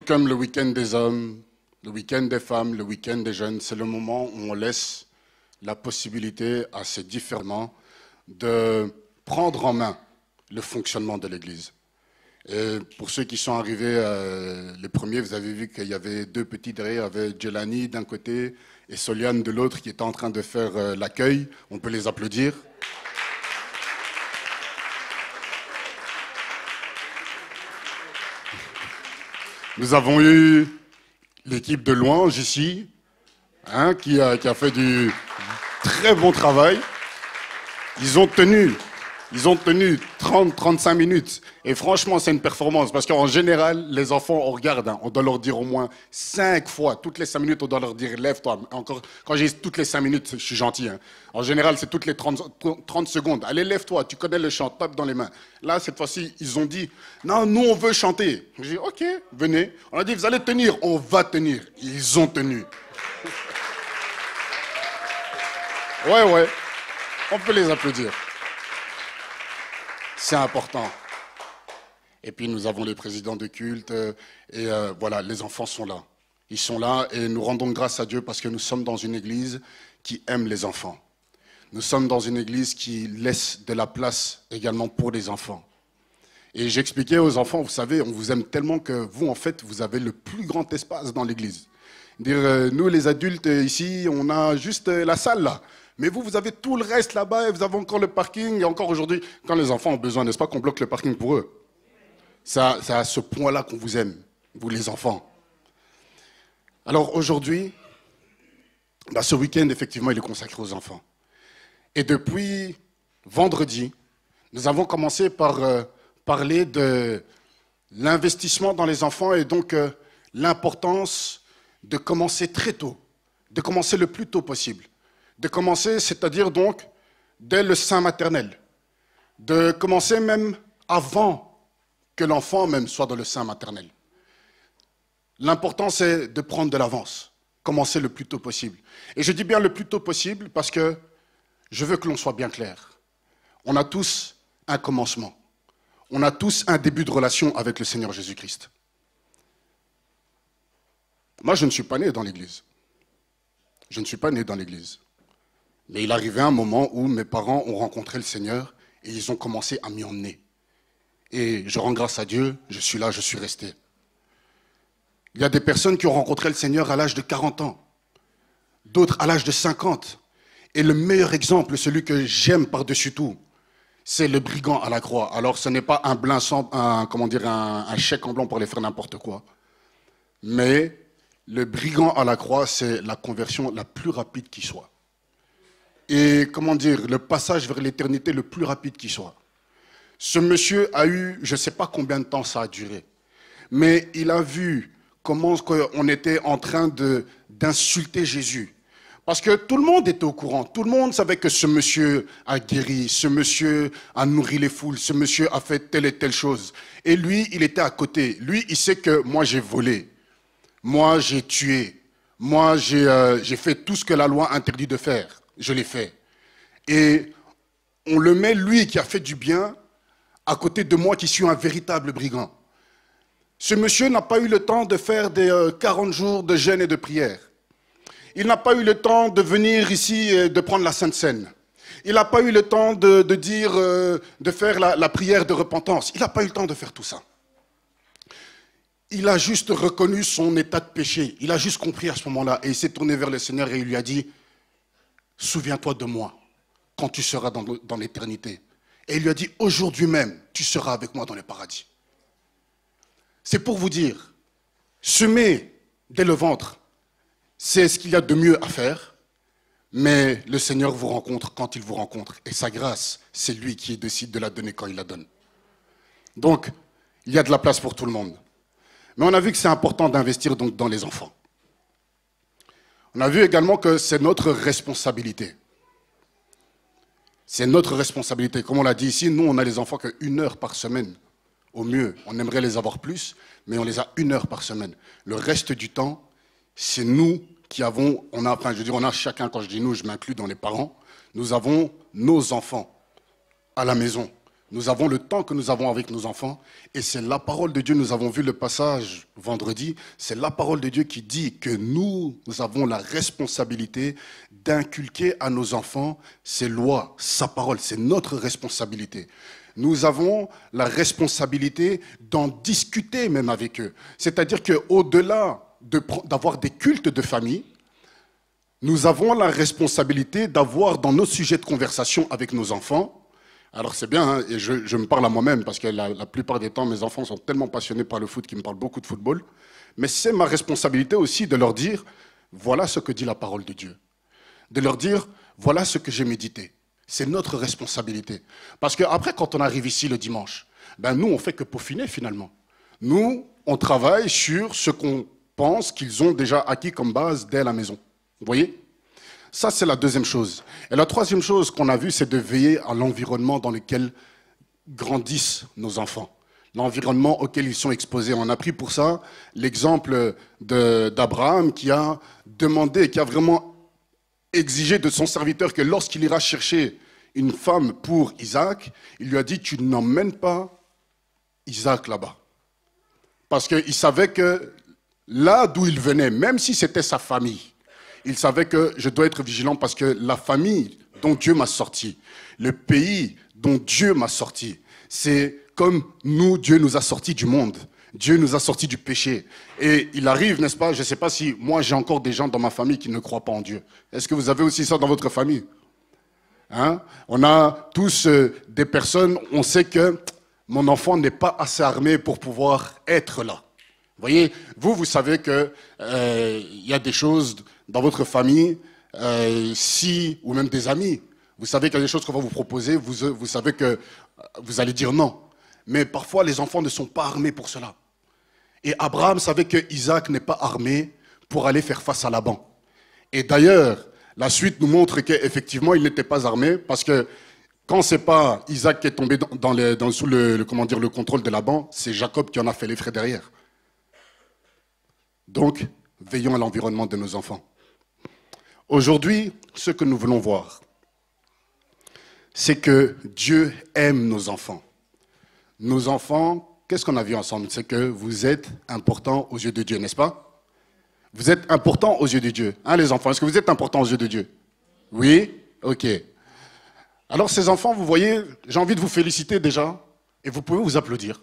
comme le week-end des hommes, le week-end des femmes, le week-end des jeunes, c'est le moment où on laisse la possibilité à ces différents de prendre en main le fonctionnement de l'Église. Et pour ceux qui sont arrivés les premiers, vous avez vu qu'il y avait deux petits derrière, il y avait Jelani d'un côté et Soliane de l'autre qui étaient en train de faire l'accueil. On peut les applaudir. Nous avons eu l'équipe de Louange ici, hein, qui a fait du très bon travail. Ils ont tenu 30-35 minutes. Et franchement, c'est une performance. Parce qu'en général, les enfants, on regarde, hein, on doit leur dire au moins 5 fois. Toutes les 5 minutes, on doit leur dire « lève-toi ». Encore, quand j'ai toutes les 5 minutes, je suis gentil. Hein. En général, c'est toutes les 30 secondes. « Allez, lève-toi, tu connais le chant, tape dans les mains ». Là, cette fois-ci, ils ont dit « non, nous, on veut chanter ». J'ai dit « ok, venez ». On a dit « vous allez tenir ». On va tenir. Ils ont tenu. Ouais, on peut les applaudir. C'est important. Et puis nous avons les présidents de culte et voilà, les enfants sont là. Ils sont là et nous rendons grâce à Dieu parce que nous sommes dans une église qui aime les enfants. Nous sommes dans une église qui laisse de la place également pour les enfants. Et j'expliquais aux enfants, vous savez, on vous aime tellement que vous, en fait, vous avez le plus grand espace dans l'église. Nous, les adultes, ici, on a juste la salle là. Mais vous avez tout le reste là-bas et vous avez encore le parking. Et encore aujourd'hui, quand les enfants ont besoin, n'est-ce pas, qu'on bloque le parking pour eux? C'est à ce point-là qu'on vous aime, vous les enfants. Alors aujourd'hui, ce week-end, effectivement, il est consacré aux enfants. Et depuis vendredi, nous avons commencé par parler de l'investissement dans les enfants et donc l'importance de commencer très tôt, de commencer le plus tôt possible. De commencer, c'est-à-dire donc dès le sein maternel, de commencer même avant que l'enfant même soit dans le sein maternel. L'important, c'est de prendre de l'avance, commencer le plus tôt possible. Et je dis bien le plus tôt possible parce que je veux que l'on soit bien clair. On a tous un commencement. On a tous un début de relation avec le Seigneur Jésus-Christ. Moi, je ne suis pas né dans l'église. Je ne suis pas né dans l'église. Mais il arrivait un moment où mes parents ont rencontré le Seigneur et ils ont commencé à m'y emmener. Et je rends grâce à Dieu, je suis là, je suis resté. Il y a des personnes qui ont rencontré le Seigneur à l'âge de 40 ans, d'autres à l'âge de 50. Et le meilleur exemple, celui que j'aime par-dessus tout, c'est le brigand à la croix. Alors ce n'est pas un chèque en blanc pour aller faire n'importe quoi. Mais le brigand à la croix, c'est la conversion la plus rapide qui soit. Et le passage vers l'éternité le plus rapide qui soit. Ce monsieur a eu, je ne sais pas combien de temps ça a duré, mais il a vu comment on était en train d'insulter Jésus. Parce que tout le monde était au courant, tout le monde savait que ce monsieur a guéri, ce monsieur a nourri les foules, ce monsieur a fait telle et telle chose. Et lui, il était à côté. Lui, il sait que moi j'ai volé, moi j'ai tué, moi j'ai fait tout ce que la loi interdit de faire. Je l'ai fait. Et on le met, lui, qui a fait du bien, à côté de moi, qui suis un véritable brigand. Ce monsieur n'a pas eu le temps de faire des 40 jours de jeûne et de prière. Il n'a pas eu le temps de venir ici et de prendre la Sainte Seine. Il n'a pas eu le temps de faire la prière de repentance. Il n'a pas eu le temps de faire tout ça. Il a juste reconnu son état de péché. Il a juste compris à ce moment-là. Et il s'est tourné vers le Seigneur et il lui a dit, souviens-toi de moi quand tu seras dans l'éternité. Et il lui a dit, aujourd'hui même, tu seras avec moi dans le paradis. C'est pour vous dire, semer dès le ventre, c'est ce qu'il y a de mieux à faire, mais le Seigneur vous rencontre quand il vous rencontre. Et sa grâce, c'est lui qui décide de la donner quand il la donne. Donc, il y a de la place pour tout le monde. Mais on a vu que c'est important d'investir donc dans les enfants. On a vu également que c'est notre responsabilité. C'est notre responsabilité. Comme on l'a dit ici, nous, on a les enfants qu'1 heure par semaine. Au mieux, on aimerait les avoir plus, mais on les a 1 heure par semaine. Le reste du temps, c'est nous qui avons, on a chacun, quand je dis nous, je m'inclus dans les parents, nous avons nos enfants à la maison. Nous avons le temps que nous avons avec nos enfants. Et c'est la parole de Dieu, nous avons vu le passage vendredi, c'est la parole de Dieu qui dit que nous avons la responsabilité d'inculquer à nos enfants ses lois, sa parole, c'est notre responsabilité. Nous avons la responsabilité d'en discuter même avec eux. C'est-à-dire qu'au-delà d'avoir des cultes de famille, nous avons la responsabilité d'avoir dans nos sujets de conversation avec nos enfants. Alors c'est bien, hein, et je me parle à moi-même parce que la plupart des temps, mes enfants sont tellement passionnés par le foot qu'ils me parlent beaucoup de football. Mais c'est ma responsabilité aussi de leur dire, voilà ce que dit la parole de Dieu. De leur dire, voilà ce que j'ai médité. C'est notre responsabilité. Parce qu'après, quand on arrive ici le dimanche, ben nous, on fait que peaufiner finalement. Nous, on travaille sur ce qu'on pense qu'ils ont déjà acquis comme base dès la maison. Vous voyez ? Ça, c'est la deuxième chose. Et la troisième chose qu'on a vue, c'est de veiller à l'environnement dans lequel grandissent nos enfants, l'environnement auquel ils sont exposés. On a pris pour ça l'exemple d'Abraham qui a demandé, qui a vraiment exigé de son serviteur que lorsqu'il ira chercher une femme pour Isaac, il lui a dit, tu n'emmènes pas Isaac là-bas. Parce qu'il savait que là d'où il venait, même si c'était sa famille, il savait que je dois être vigilant parce que la famille dont Dieu m'a sorti, le pays dont Dieu m'a sorti, c'est comme nous, Dieu nous a sortis du monde. Dieu nous a sortis du péché. Et il arrive, n'est-ce pas, je ne sais pas si moi j'ai encore des gens dans ma famille qui ne croient pas en Dieu. Est-ce que vous avez aussi ça dans votre famille? Hein? On a tous des personnes, on sait que mon enfant n'est pas assez armé pour pouvoir être là. Vous voyez, vous savez qu'il y a des choses dans votre famille, ou même des amis, vous savez qu'il y a des choses qu'on va vous proposer, vous savez que vous allez dire non. Mais parfois, les enfants ne sont pas armés pour cela. Et Abraham savait que Isaac n'est pas armé pour aller faire face à Laban. Et d'ailleurs, la suite nous montre qu'effectivement, il n'était pas armé parce que quand ce n'est pas Isaac qui est tombé sous le contrôle de Laban, c'est Jacob qui en a fait les frais derrière. Donc, veillons à l'environnement de nos enfants. Aujourd'hui, ce que nous voulons voir, c'est que Dieu aime nos enfants. Nos enfants, qu'est-ce qu'on a vu ensemble? C'est que vous êtes importants aux yeux de Dieu, n'est-ce pas? Vous êtes importants aux yeux de Dieu. Hein, les enfants, est-ce que vous êtes importants aux yeux de Dieu? Oui? Ok. Alors, ces enfants, vous voyez, j'ai envie de vous féliciter déjà, et vous pouvez vous applaudir.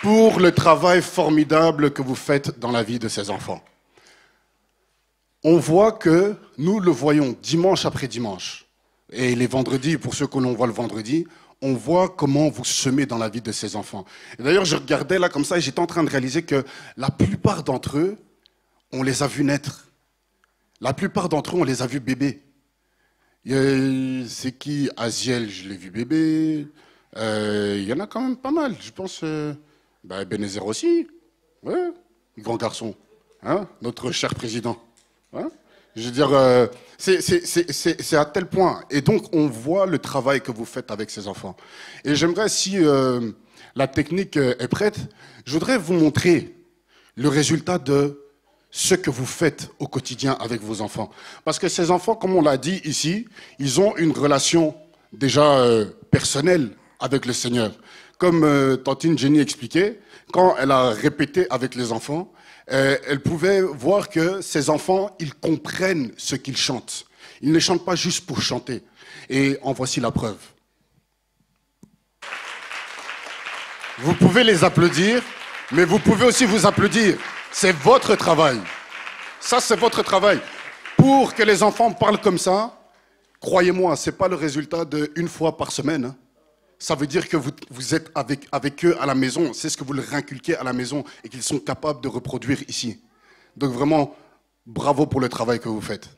Pour le travail formidable que vous faites dans la vie de ces enfants. On voit que nous le voyons dimanche après dimanche. Et les vendredis, pour ceux que l'on voit le vendredi, on voit comment vous semez dans la vie de ces enfants. D'ailleurs, je regardais là comme ça et j'étais en train de réaliser que la plupart d'entre eux, on les a vus naître. La plupart d'entre eux, on les a vus bébés. C'est qui? Aziel, je l'ai vu bébé. Il y en a quand même pas mal, je pense... Benézer aussi, ouais, grand garçon, hein, notre cher président. Hein. Je veux dire, c'est à tel point. Et donc, on voit le travail que vous faites avec ces enfants. Et j'aimerais, si la technique est prête, je voudrais vous montrer le résultat de ce que vous faites au quotidien avec vos enfants. Parce que ces enfants, comme on l'a dit ici, ils ont une relation déjà personnelle avec le Seigneur. Comme Tantine Jenny expliquait, quand elle a répété avec les enfants, elle pouvait voir que ces enfants, ils comprennent ce qu'ils chantent. Ils ne chantent pas juste pour chanter. Et en voici la preuve. Vous pouvez les applaudir, mais vous pouvez aussi vous applaudir. C'est votre travail. Ça, c'est votre travail. Pour que les enfants parlent comme ça, croyez-moi, ce n'est pas le résultat d'une fois par semaine. Hein. Ça veut dire que vous êtes avec eux à la maison. C'est ce que vous leur inculquez à la maison et qu'ils sont capables de reproduire ici. Donc vraiment, bravo pour le travail que vous faites.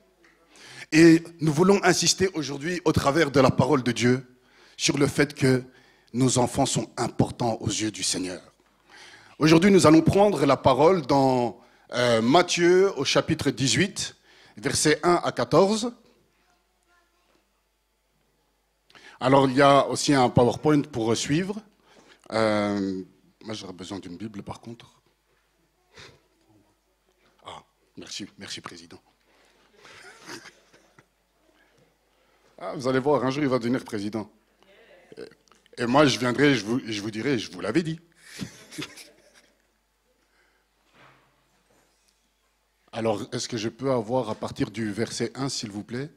Et nous voulons insister aujourd'hui, au travers de la parole de Dieu, sur le fait que nos enfants sont importants aux yeux du Seigneur. Aujourd'hui, nous allons prendre la parole dans Matthieu au chapitre 18, versets 1 à 14. Alors, il y a aussi un PowerPoint pour suivre. Moi, j'aurais besoin d'une Bible, par contre. Ah, merci, Président. Ah, vous allez voir, un jour, il va devenir président. Et moi, je viendrai, je vous dirai, je vous l'avais dit. Alors, est-ce que je peux avoir à partir du verset 1, s'il vous plaît?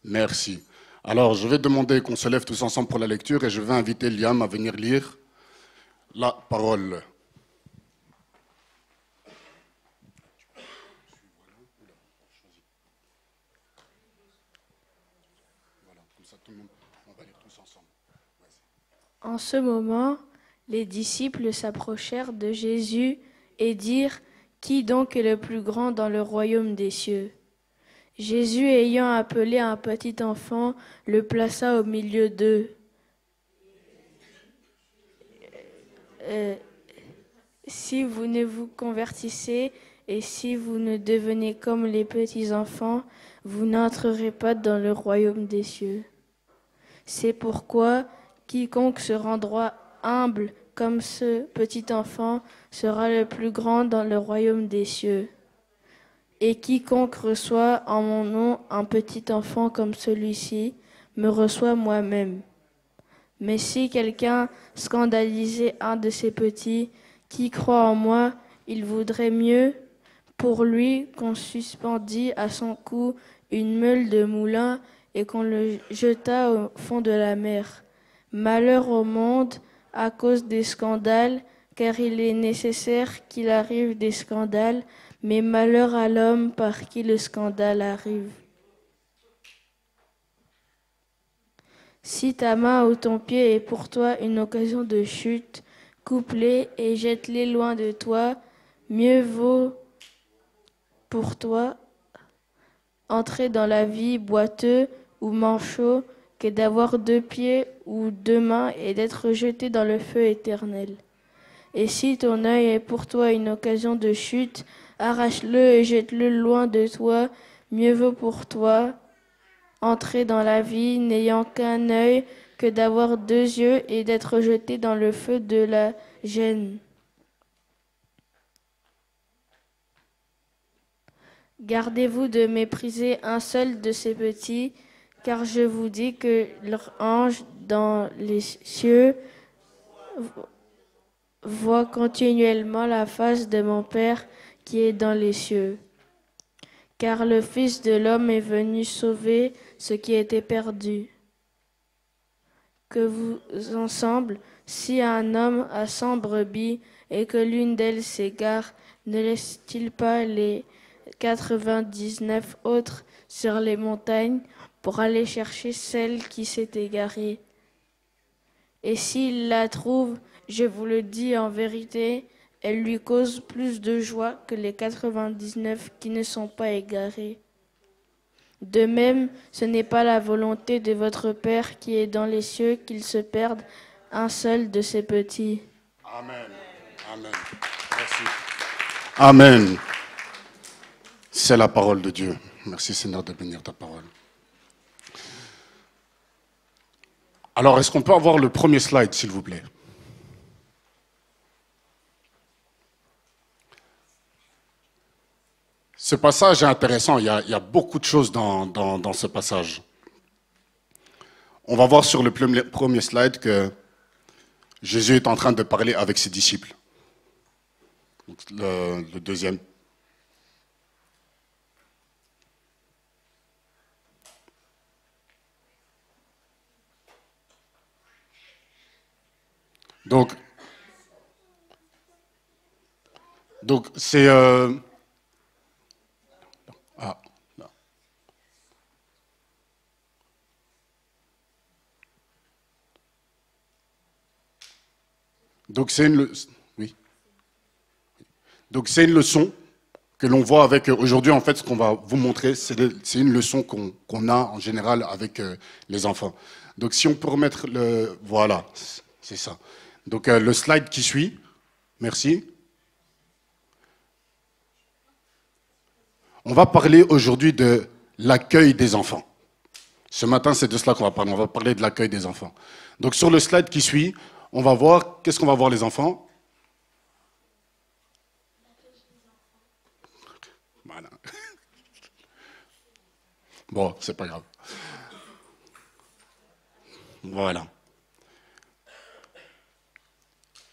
Merci. Alors, je vais demander qu'on se lève tous ensemble pour la lecture et je vais inviter Liam à venir lire la parole. Voilà, comme ça, tout le monde, on va lire tous ensemble. En ce moment, les disciples s'approchèrent de Jésus et dirent, « Qui donc est le plus grand dans le royaume des cieux ?» Jésus, ayant appelé un petit enfant, le plaça au milieu d'eux. Si vous ne vous convertissez et si vous ne devenez comme les petits enfants, vous n'entrerez pas dans le royaume des cieux. C'est pourquoi quiconque se rendra humble comme ce petit enfant sera le plus grand dans le royaume des cieux. Et quiconque reçoit en mon nom un petit enfant comme celui-ci, me reçoit moi-même. Mais si quelqu'un scandalisait un de ces petits qui croit en moi, il vaudrait mieux pour lui qu'on suspendît à son cou une meule de moulin et qu'on le jetât au fond de la mer. Malheur au monde à cause des scandales, car il est nécessaire qu'il arrive des scandales, mais malheur à l'homme par qui le scandale arrive. Si ta main ou ton pied est pour toi une occasion de chute, coupe-les et jette-les loin de toi. Mieux vaut pour toi entrer dans la vie boiteux ou manchot que d'avoir 2 pieds ou 2 mains et d'être jeté dans le feu éternel. Et si ton œil est pour toi une occasion de chute, arrache-le et jette-le loin de toi. Mieux vaut pour toi entrer dans la vie n'ayant qu'un œil que d'avoir 2 yeux et d'être jeté dans le feu de la gêne. Gardez-vous de mépriser un seul de ces petits, car je vous dis que leur ange dans les cieux voit continuellement la face de mon Père qui est dans les cieux. Car le Fils de l'homme est venu sauver ce qui était perdu. Que vous ensemble, si un homme a 100 brebis et que l'une d'elles s'égare, ne laisse-t-il pas les 99 autres sur les montagnes pour aller chercher celle qui s'est égarée? Et s'il la trouve, je vous le dis en vérité, elle lui cause plus de joie que les 99 qui ne sont pas égarés. De même, ce n'est pas la volonté de votre Père qui est dans les cieux qu'il se perde un seul de ces petits. Amen. Amen. Merci. Amen. C'est la parole de Dieu. Merci Seigneur de bénir ta parole. Alors, est-ce qu'on peut avoir le premier slide, s'il vous plaît? Ce passage est intéressant, il y a beaucoup de choses dans ce passage. On va voir sur le premier slide que Jésus est en train de parler avec ses disciples. Le deuxième. Donc c'est... Ah, non. Donc c'est une... Oui. Donc c'est une leçon que l'on voit avec... Aujourd'hui, en fait, ce qu'on va vous montrer, c'est une leçon qu'on a en général avec les enfants. Donc si on peut remettre le... Voilà, c'est ça. Donc le slide qui suit, merci. On va parler aujourd'hui de l'accueil des enfants. Ce matin, c'est de cela qu'on va parler. On va parler de l'accueil des enfants. Donc sur le slide qui suit, on va voir, qu'est-ce qu'on va voir les enfants? Voilà. Bon, c'est pas grave. Voilà.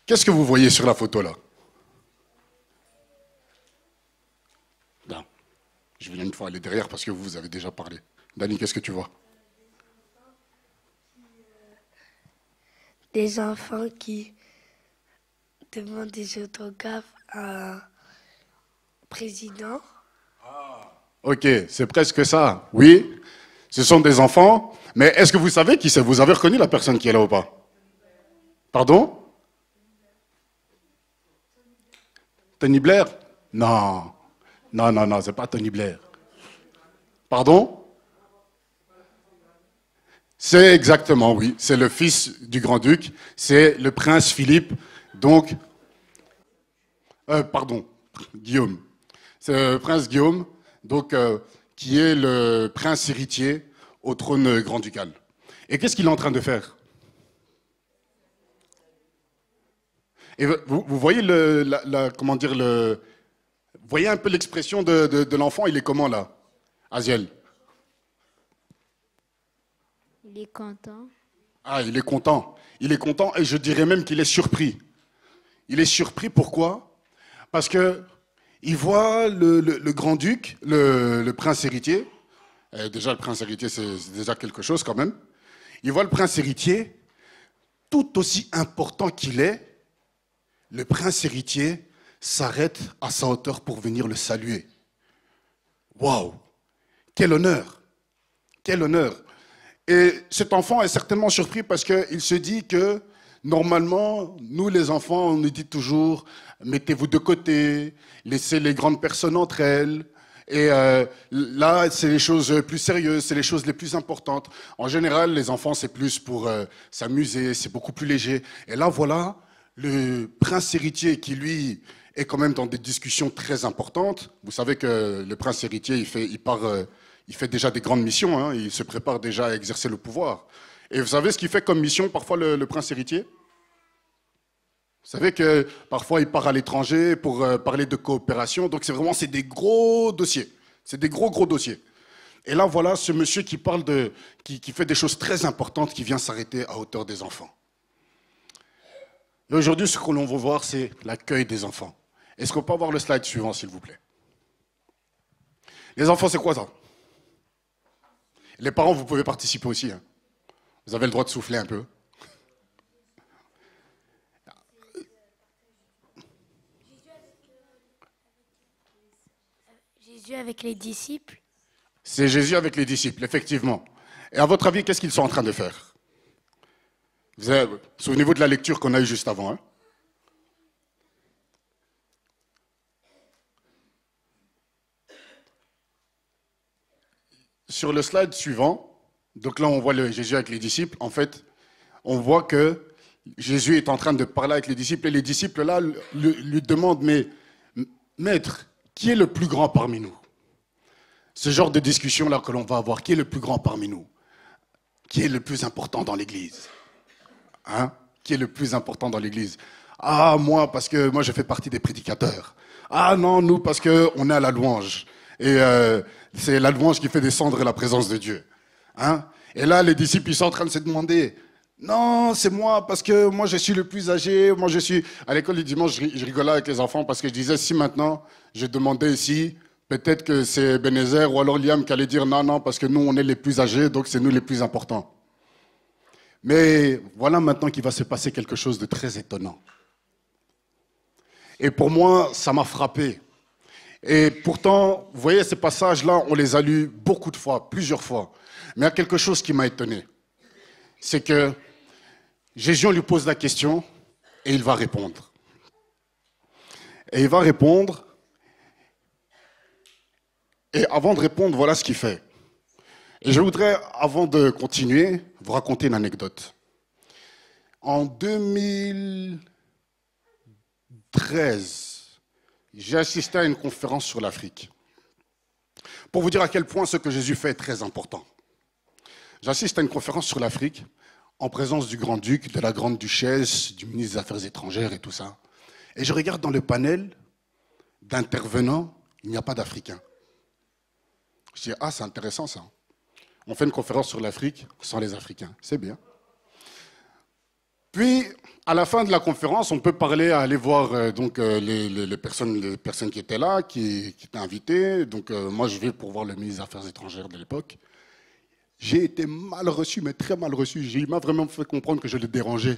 Qu'est-ce que vous voyez sur la photo là? Là. Je vais une fois aller derrière parce que vous avez déjà parlé. Dani, qu'est-ce que tu vois? Des enfants qui demandent des autographes à un président. Ok, c'est presque ça. Oui, ce sont des enfants. Mais est-ce que vous savez qui c'est? Vous avez reconnu la personne qui est là ou pas? Pardon? Tony Blair? Non. Non, non, non, c'est pas Tony Blair. Pardon? C'est exactement, oui. C'est le fils du grand-duc. C'est le prince Philippe. Donc, pardon, Guillaume. C'est le prince Guillaume, donc, qui est le prince héritier au trône grand-ducal. Et qu'est-ce qu'il est en train de faire? Et vous voyez comment dire vous voyez un peu l'expression de l'enfant, il est comment là, Aziel? Il est content. Ah, il est content. Il est content et je dirais même qu'il est surpris. Il est surpris, pourquoi? Parce que il voit le grand-duc, le prince héritier. Déjà, le prince héritier, c'est déjà quelque chose quand même. Il voit le prince héritier, tout aussi important qu'il est, le prince héritier s'arrête à sa hauteur pour venir le saluer. Waouh! Quel honneur! Quel honneur! Et cet enfant est certainement surpris parce qu'il se dit que normalement, nous les enfants, on nous dit toujours mettez-vous de côté, laissez les grandes personnes entre elles. Et là, c'est les choses plus sérieuses, c'est les choses les plus importantes. En général, les enfants, c'est plus pour s'amuser, c'est beaucoup plus léger. Et là, voilà, le prince héritier qui, lui, est quand même dans des discussions très importantes. Vous savez que le prince héritier, il fait déjà des grandes missions, hein, il se prépare déjà à exercer le pouvoir. Et vous savez ce qu'il fait comme mission parfois le prince héritier? Vous savez que parfois il part à l'étranger pour parler de coopération, donc c'est des gros dossiers, c'est des gros dossiers. Et là voilà ce monsieur qui parle qui fait des choses très importantes, qui vient s'arrêter à hauteur des enfants. Et aujourd'hui ce que l'on veut voir c'est l'accueil des enfants. Est-ce qu'on peut avoir le slide suivant s'il vous plaît? Les enfants c'est quoi ça? Les parents vous pouvez participer aussi, hein. Vous avez le droit de souffler un peu. Jésus avec les disciples. C'est Jésus avec les disciples, effectivement. Et à votre avis, qu'est-ce qu'ils sont en train de faire? Souvenez-vous de la lecture qu'on a eue juste avant. Hein? Sur le slide suivant, donc là on voit Jésus avec les disciples, en fait, on voit que Jésus est en train de parler avec les disciples et les disciples là lui demandent, mais maître, qui est le plus grand parmi nous? Ce genre de discussion là que l'on va avoir, qui est le plus grand parmi nous? Qui est le plus important dans l'église? Hein? Qui est le plus important dans l'église? Ah, moi, parce que moi je fais partie des prédicateurs. Ah non, nous, parce qu'on est à la louange. Et c'est la louange qui fait descendre la présence de Dieu. Hein? Et là, les disciples, ils sont en train de se demander, non, c'est moi, parce que moi, je suis le plus âgé. Moi, je suis... À l'école du dimanche, je rigolais avec les enfants parce que je disais, si maintenant, je demandais ici, peut-être que c'est Benézer ou alors Liam qui allait dire, non, non, parce que nous, on est les plus âgés, donc c'est nous les plus importants. Mais voilà maintenant qu'il va se passer quelque chose de très étonnant. Et pour moi, ça m'a frappé. Et pourtant, vous voyez, ces passages-là, on les a lus beaucoup de fois, plusieurs fois. Mais il y a quelque chose qui m'a étonné. C'est que Jésus, on lui pose la question et il va répondre. Et il va répondre. Et avant de répondre, voilà ce qu'il fait. Et je voudrais, avant de continuer, vous raconter une anecdote. En 2013, j'ai assisté à une conférence sur l'Afrique. Pour vous dire à quel point ce que Jésus fait est très important. J'assiste à une conférence sur l'Afrique. en présence du grand-duc, de la grande-duchesse, du ministre des Affaires étrangères et tout ça. Et je regarde dans le panel d'intervenants, il n'y a pas d'Africains. Je dis, ah, c'est intéressant ça. On fait une conférence sur l'Afrique sans les Africains. C'est bien. Puis, à la fin de la conférence, on peut parler, aller voir les personnes qui étaient là, qui étaient invitées. Donc, moi, je vais pour voir le ministre des Affaires étrangères de l'époque. J'ai été mal reçu, mais très mal reçu. Il m'a vraiment fait comprendre que je le dérangeais.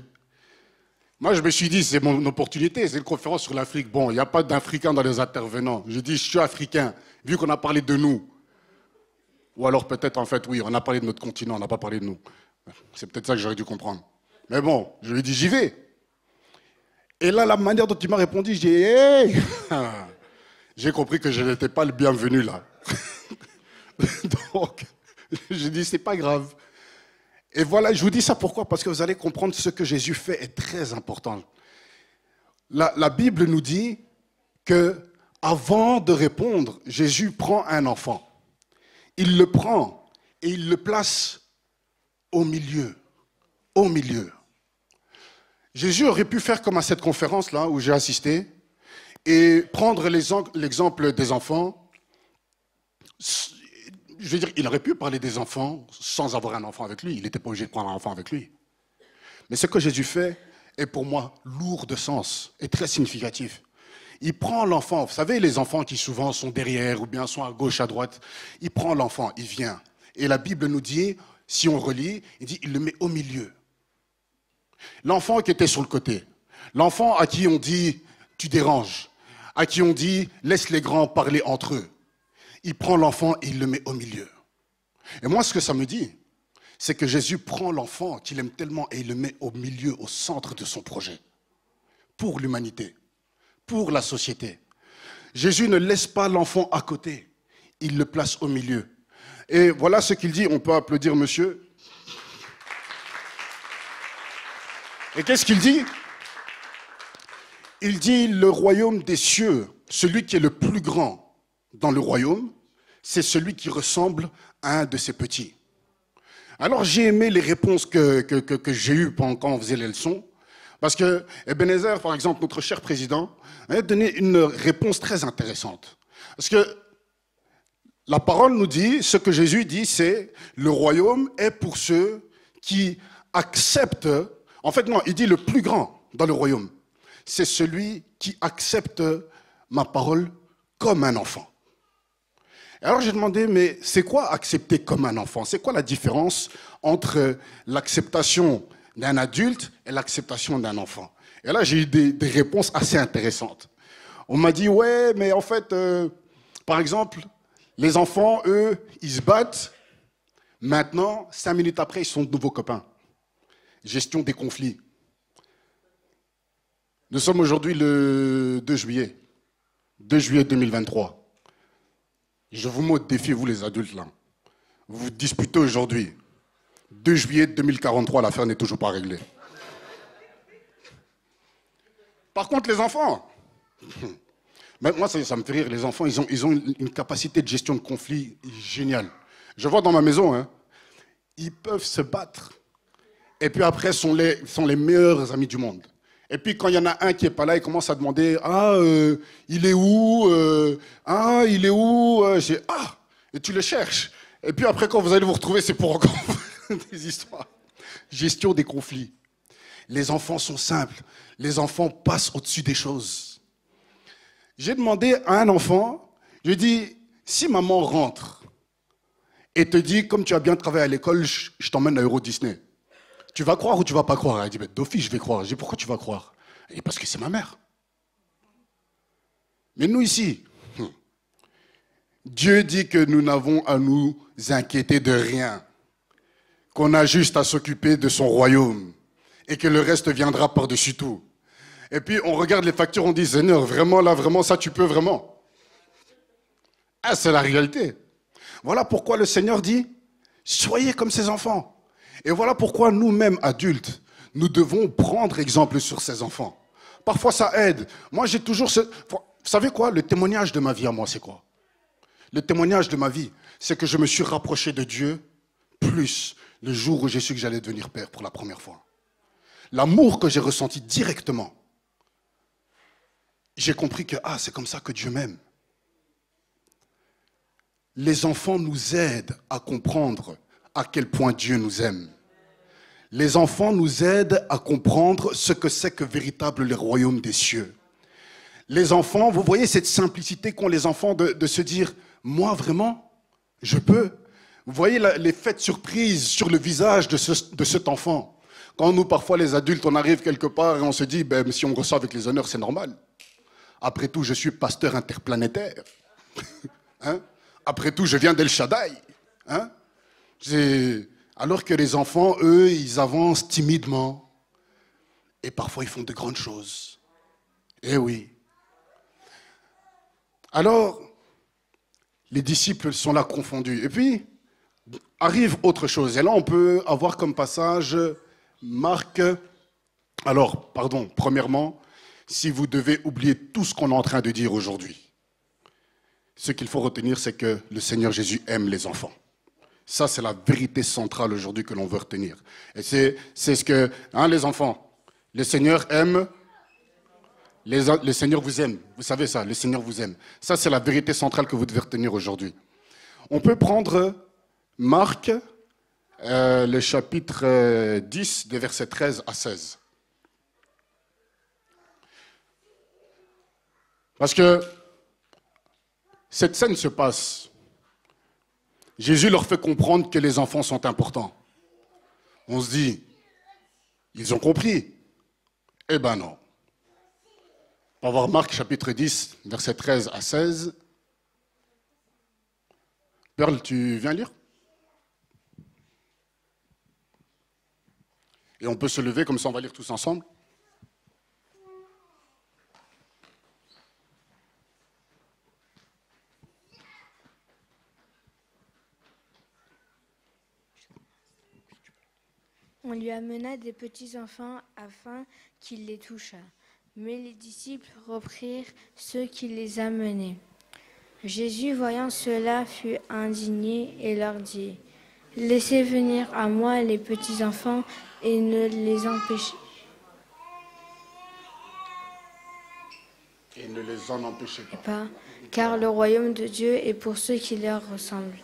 Moi, je me suis dit, c'est mon opportunité, c'est une conférence sur l'Afrique. Bon, il n'y a pas d'Africains dans les intervenants. Je dis, je suis africain, vu qu'on a parlé de nous. Ou alors peut-être, en fait, oui, on a parlé de notre continent, on n'a pas parlé de nous. C'est peut-être ça que j'aurais dû comprendre. Mais bon, je lui ai dit, j'y vais. Et là, la manière dont il m'a répondu, j'ai dit, hey. J'ai compris que je n'étais pas le bienvenu là. Donc, j'ai dit, c'est pas grave. Et voilà, je vous dis ça pourquoi? Parce que vous allez comprendre ce que Jésus fait est très important. La Bible nous dit que avant de répondre, Jésus prend un enfant. Il le prend et il le place au milieu. Au milieu. Jésus aurait pu faire comme à cette conférence-là où j'ai assisté et prendre l'exemple des enfants. Je veux dire, il aurait pu parler des enfants sans avoir un enfant avec lui. Il n'était pas obligé de prendre un enfant avec lui. Mais ce que Jésus fait est pour moi lourd de sens et très significatif. Il prend l'enfant. Vous savez, les enfants qui souvent sont derrière ou bien sont à gauche, à droite. Il prend l'enfant, il vient. Et la Bible nous dit, si on relit, il dit, il le met au milieu. L'enfant qui était sur le côté. L'enfant à qui on dit, tu déranges. À qui on dit, laisse les grands parler entre eux. Il prend l'enfant et il le met au milieu. Et moi, ce que ça me dit, c'est que Jésus prend l'enfant qu'il aime tellement et il le met au milieu, au centre de son projet. Pour l'humanité, pour la société. Jésus ne laisse pas l'enfant à côté. Il le place au milieu. Et voilà ce qu'il dit. On peut applaudir monsieur. Et qu'est-ce qu'il dit? Il dit, le royaume des cieux, celui qui est le plus grand dans le royaume, c'est celui qui ressemble à un de ses petits. Alors j'ai aimé les réponses que j'ai eues quand on faisait les leçons, parce que Ebenezer, par exemple, notre cher président, a donné une réponse très intéressante. Parce que la parole nous dit, ce que Jésus dit, c'est le royaume est pour ceux qui acceptent. En fait, non, il dit le plus grand dans le royaume. C'est celui qui accepte ma parole comme un enfant. Alors j'ai demandé, mais c'est quoi accepter comme un enfant? C'est quoi la différence entre l'acceptation d'un adulte et l'acceptation d'un enfant? Et là, j'ai eu des réponses assez intéressantes. On m'a dit, ouais, mais en fait, par exemple, les enfants, eux, ils se battent. Maintenant, 5 minutes après, ils sont de nouveaux copains. Gestion des conflits. Nous sommes aujourd'hui le 2 juillet. 2 juillet 2023. Je vous mets au défi, vous les adultes, là. Vous vous disputez aujourd'hui. 2 juillet 2043, l'affaire n'est toujours pas réglée. Par contre, les enfants, moi, ça me fait rire. Les enfants, ils ont une capacité de gestion de conflit géniale. Je vois dans ma maison, hein, ils peuvent se battre. Et puis après, sont les meilleurs amis du monde. Et puis quand il y en a un qui n'est pas là, il commence à demander, il est où il est où et tu le cherches. Et puis après, quand vous allez vous retrouver, c'est pour encore des histoires. Gestion des conflits. Les enfants sont simples. Les enfants passent au-dessus des choses. J'ai demandé à un enfant, je lui ai dit, si maman rentre et te dit, comme tu as bien travaillé à l'école, je t'emmène à Euro Disney. Tu vas croire ou tu vas pas croire? Elle dit, d'office, je vais croire. Je dis, pourquoi tu vas croire? Et parce que c'est ma mère. Mais nous ici, Dieu dit que nous n'avons à nous inquiéter de rien, qu'on a juste à s'occuper de son royaume et que le reste viendra par-dessus tout. Et puis on regarde les factures, on dit, Seigneur, vraiment là, vraiment ça, tu peux vraiment? Ah, c'est la réalité. Voilà pourquoi le Seigneur dit, soyez comme ces enfants. Et voilà pourquoi nous-mêmes, adultes, nous devons prendre exemple sur ces enfants. Parfois, ça aide. Moi, j'ai toujours ce... Vous savez quoi? Le témoignage de ma vie à moi, c'est quoi? Le témoignage de ma vie, c'est que je me suis rapproché de Dieu plus le jour où j'ai su que j'allais devenir père pour la première fois. L'amour que j'ai ressenti directement. J'ai compris que c'est comme ça que Dieu m'aime. Les enfants nous aident à comprendre à quel point Dieu nous aime. Les enfants nous aident à comprendre ce que c'est que véritable le royaume des cieux. Les enfants, vous voyez cette simplicité qu'ont les enfants de se dire « Moi, vraiment, je peux ». Vous voyez l'effet de surprise sur le visage de cet enfant. Quand nous, parfois, les adultes, on arrive quelque part et on se dit « Si on reçoit avec les honneurs, c'est normal. Après tout, je suis pasteur interplanétaire. Hein? Après tout, je viens d'El Shaddai. Hein? Alors que les enfants, eux, ils avancent timidement. Et parfois, ils font de grandes choses. Eh oui. Alors, les disciples sont là confondus. Et puis, arrive autre chose. Et là, on peut avoir comme passage Marc. Alors, pardon, premièrement, si vous devez oublier tout ce qu'on est en train de dire aujourd'hui, ce qu'il faut retenir, c'est que le Seigneur Jésus aime les enfants. Ça, c'est la vérité centrale aujourd'hui que l'on veut retenir. Et c'est ce que, les enfants, le Seigneur aime, le Seigneur vous aime. Vous savez ça, le Seigneur vous aime. Ça, c'est la vérité centrale que vous devez retenir aujourd'hui. On peut prendre Marc, le chapitre 10, des versets 13 à 16. Parce que cette scène se passe. Jésus leur fait comprendre que les enfants sont importants. On se dit, ils ont compris. Eh ben non. On va voir Marc chapitre 10, versets 13 à 16. Perle, tu viens lire? Et on peut se lever, comme ça on va lire tous ensemble. On lui amena des petits enfants afin qu'il les touchât. Mais les disciples reprirent ceux qui les amenaient. Jésus, voyant cela, fut indigné et leur dit : Laissez venir à moi les petits enfants et ne les empêchez pas, car le royaume de Dieu est pour ceux qui leur ressemblent.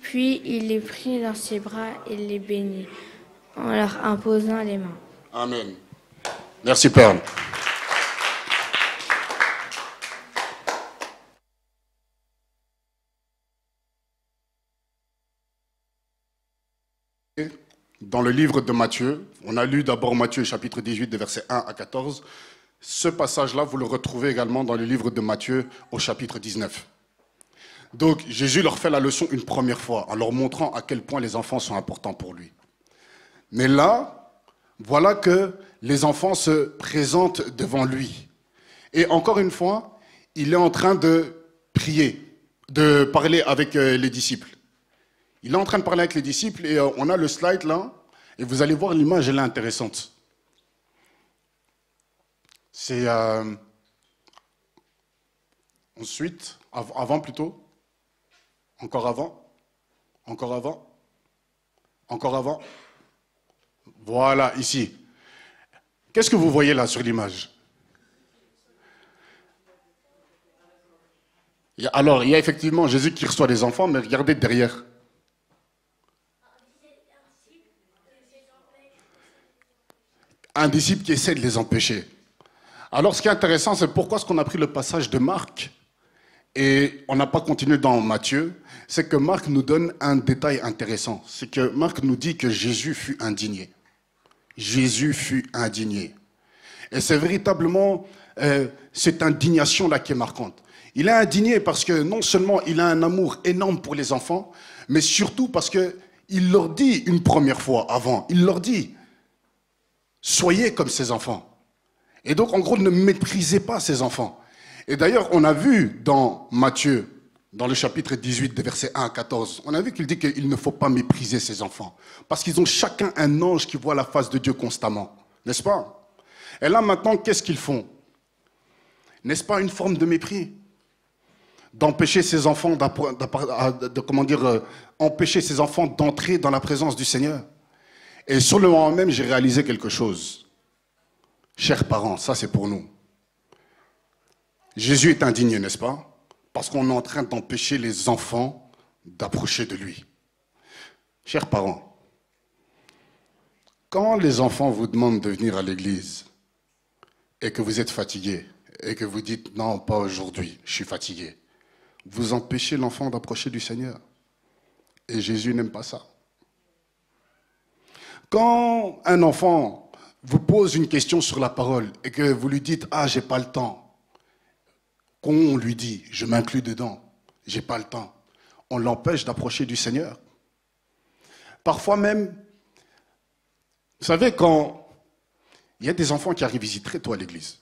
Puis il les prit dans ses bras et les bénit, en leur imposant les mains. Amen. Merci, Père. Dans le livre de Matthieu, on a lu d'abord Matthieu chapitre 18, des versets 1 à 14. Ce passage-là, vous le retrouvez également dans le livre de Matthieu au chapitre 19. Donc, Jésus leur fait la leçon une première fois, en leur montrant à quel point les enfants sont importants pour lui. Mais là, voilà que les enfants se présentent devant lui. Et encore une fois, il est en train de prier, de parler avec les disciples. Il est en train de parler avec les disciples et on a le slide là, et vous allez voir l'image, elle est intéressante. C'est ensuite, avant plutôt, encore avant, encore avant, encore avant. Voilà, ici. Qu'est-ce que vous voyez là sur l'image? Alors, il y a effectivement Jésus qui reçoit des enfants, mais regardez derrière. Un disciple qui essaie de les empêcher. Alors, ce qui est intéressant, c'est pourquoi est-ce qu'on a pris le passage de Marc et on n'a pas continué dans Matthieu. C'est que Marc nous donne un détail intéressant. C'est que Marc nous dit que Jésus fut indigné. Jésus fut indigné. Et c'est véritablement cette indignation-là qui est marquante. Il est indigné parce que non seulement il a un amour énorme pour les enfants, mais surtout parce qu'il leur dit une première fois avant, il leur dit « Soyez comme ces enfants ». Et donc, en gros, ne méprisez pas ces enfants. Et d'ailleurs, on a vu dans Matthieu, dans le chapitre 18, des versets 1 à 14, on a vu qu'il dit qu'il ne faut pas mépriser ces enfants. Parce qu'ils ont chacun un ange qui voit la face de Dieu constamment. N'est-ce pas? Et là, maintenant, qu'est-ce qu'ils font? N'est-ce pas une forme de mépris? d'empêcher ses enfants empêcher ses enfants d'entrer dans la présence du Seigneur. Et sur le moment même, j'ai réalisé quelque chose. Chers parents, ça c'est pour nous. Jésus est indigne, n'est-ce pas? Parce qu'on est en train d'empêcher les enfants d'approcher de lui. Chers parents, quand les enfants vous demandent de venir à l'église et que vous êtes fatigué et que vous dites « non, pas aujourd'hui, je suis fatigué », vous empêchez l'enfant d'approcher du Seigneur. Et Jésus n'aime pas ça. Quand un enfant vous pose une question sur la parole et que vous lui dites « ah, j'ai pas le temps », qu'on lui dit « je m'inclus dedans, j'ai pas le temps », on l'empêche d'approcher du Seigneur. Parfois même, vous savez, quand il y a des enfants qui arrivent ici très tôt à l'église,